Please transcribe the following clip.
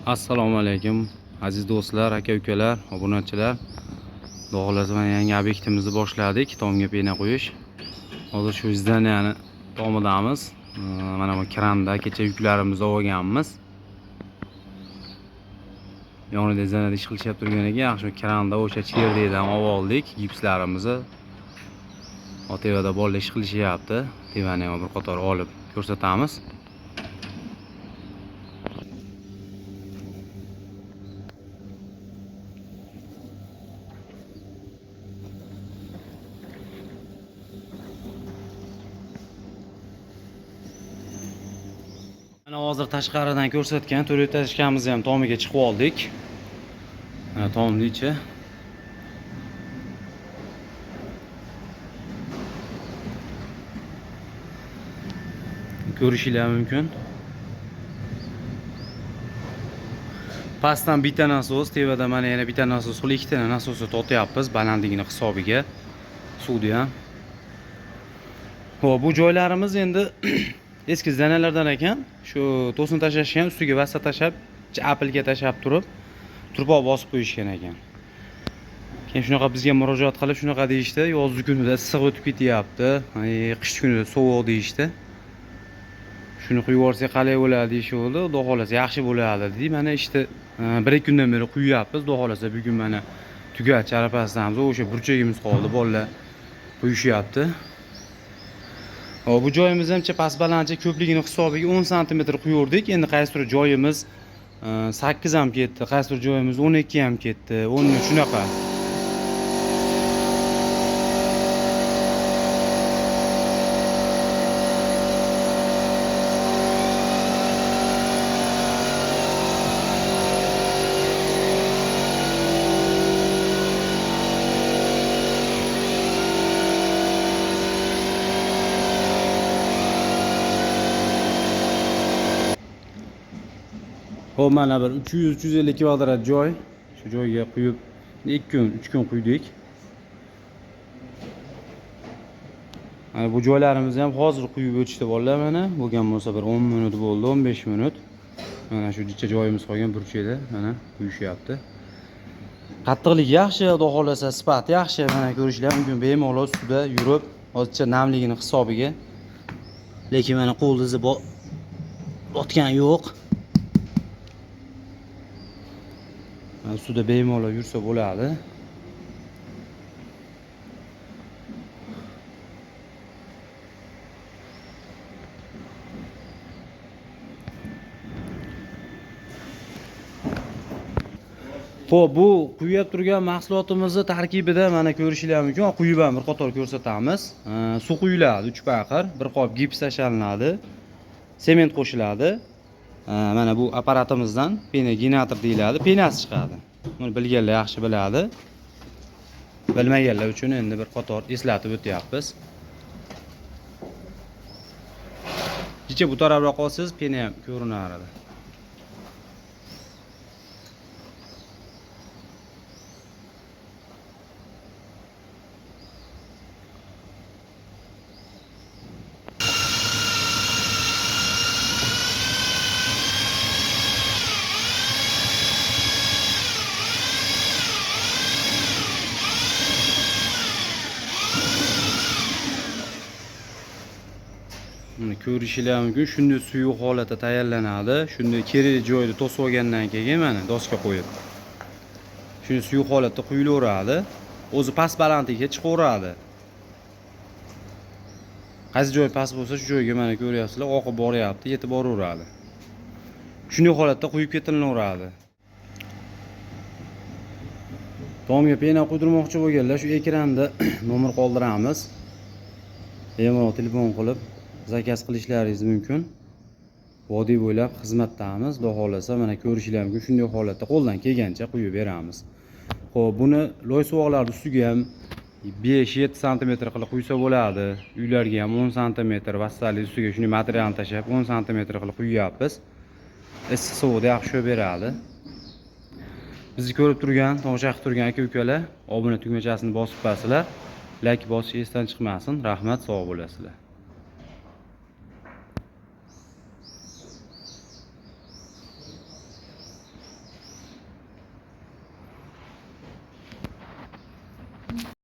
Assalomu alaykum aziz do'stlar, aka-ukalar, obunachilar. Xudo xolasa mana yangi obyektimizni boshladik, tomga pena qo'yish. Hozir shu zdaniyani tomidamiz. Mana bu kranda kecha yuklarimizni olganmiz. Yonida zdaniyada ish qilishib turgan ekan, yaxshi kranda o'sha cherdaydan oldik gipslarimizni. Otevada bolalar ish qilishyapti. Tevani ham bir qator olib ko'rsatamiz. Mana hozir tashqaridan ko'rsatgan to'rt tashkamizni ham tomiga chiqib oldik. Mana tomni ichi. Ko'rishingiz mumkin. Pastdan bitta nasos, tevada mana yana bitta nasos, qilib ikkita nasosni to'tyapmiz balandligini hisobiga. Suvni ham. Xo'p, bu joylarimiz endi eski zanalardan ekan. Shu to'sin tashlashgan, ustiga vassa tashlab, apilga tashlab turib, turpoq bosib qo'yishgan ekan. Keyin shunaqa bizga murojaat qilib, shunaqa deyishdi, yozgi kunida issiq o'tib ketyapti, qish kunida sovuq deyishdi. Shuni quyib yuborsak qalay bo'ladi deyishdi. Xudo xolasa yaxshi bo'ladi dedi. Mana işte 1-2 kundan beri quyapmiz. Xudo xolasa bugun mana tugatchi arapasimiz, o'sha burchagimiz qoldi, bolalar quyishyapti. Hop, bu joyimiz hamcha past balandcha ko'pligini hisobiga 10 sm quyurdik. Endi qaysidir joyimiz 8 ham ketdi, qaysidir joyimiz 12 ham ketdi. 10 shunaqa. Hop, mana bir 300-350 kvadrat joy. Shu joyga quyib 2 kun, 3 kun quydik. Mana bu joylarimizni ham hozir quyib o'tishdi bolalar mana. Bo'lgan bo'lsa bir 10 minut bo'ldi, 15 minut. Mana shu jicha joyimiz qolgan burchakda mana quyishyapti. Qattiqlik yaxshi, xudo xolasa sifat yaxshi. Mana ko'rishlar mumkin, bemalol ustida yurib, hozircha namligini hisobiga. Lekin mana qo'ldizni botgan yo'q. Suvda bemalol yursa bo'ladi. Xo'p, bu quyib turgan mahsulotimizni tarkibida mana ko'rishingiz mumkin. Quyib ham bir qator ko'rsatamiz. Suv quyiladi 3 paqir, bir qop gips tashlanadi, sement qo'shiladi. Mana bu apparatimizdan pena generator deyiladi, penasi chiqadi. Buni bilganlar yaxshi biladi. Bilmaganlar uchun endi bir qator eslatib o'tyapmiz. Kecha bu tarafroq olsangiz pena ham ko'rinardi. Ko'rishingiz mumkin, shunday suyuq holatda tayyorlanadi. Shunday kerak joyda to'sib olgandan keyin mana doska qo'yib. Shuni suyuq holatda quyilaveradi. O'zi past balandlikka chiqaveradi. Qaysi joy past bo'lsa, shu joyga mana ko'ryapsizlar, oqib boryapti, yetib boraveradi. Shunday holatda quyib ketilaveradi. Tomga pena quydirmoqchi bo'lganlar shu ekranda nomer qoldiramiz. Bemalol telefon qilib zakaz qilishlaringiz mumkin. Vodiy bo'ylab xizmatdamiz. Xudo xolasa mana ko'rishingiz mumkin, shunday holatda qo'ldan kelgancha quyib beramiz. Xo'p, buni loy suvoqlarning ustiga ham 5-7 sm qilib quysa bo'ladi. Uylarga ham 10 sm vassali ustiga shunday materialni tashlab 10 sm qilib quyapmiz. Issiq suvda yaxshi beradi. Bizni ko'rib turgan, tomosha qilib turgan aka-ukalar, obuna tugmachasini bosib qo'yasizlar. Like bosish esdan chiqmasin. Rahmat, sog' bo'lasizlar.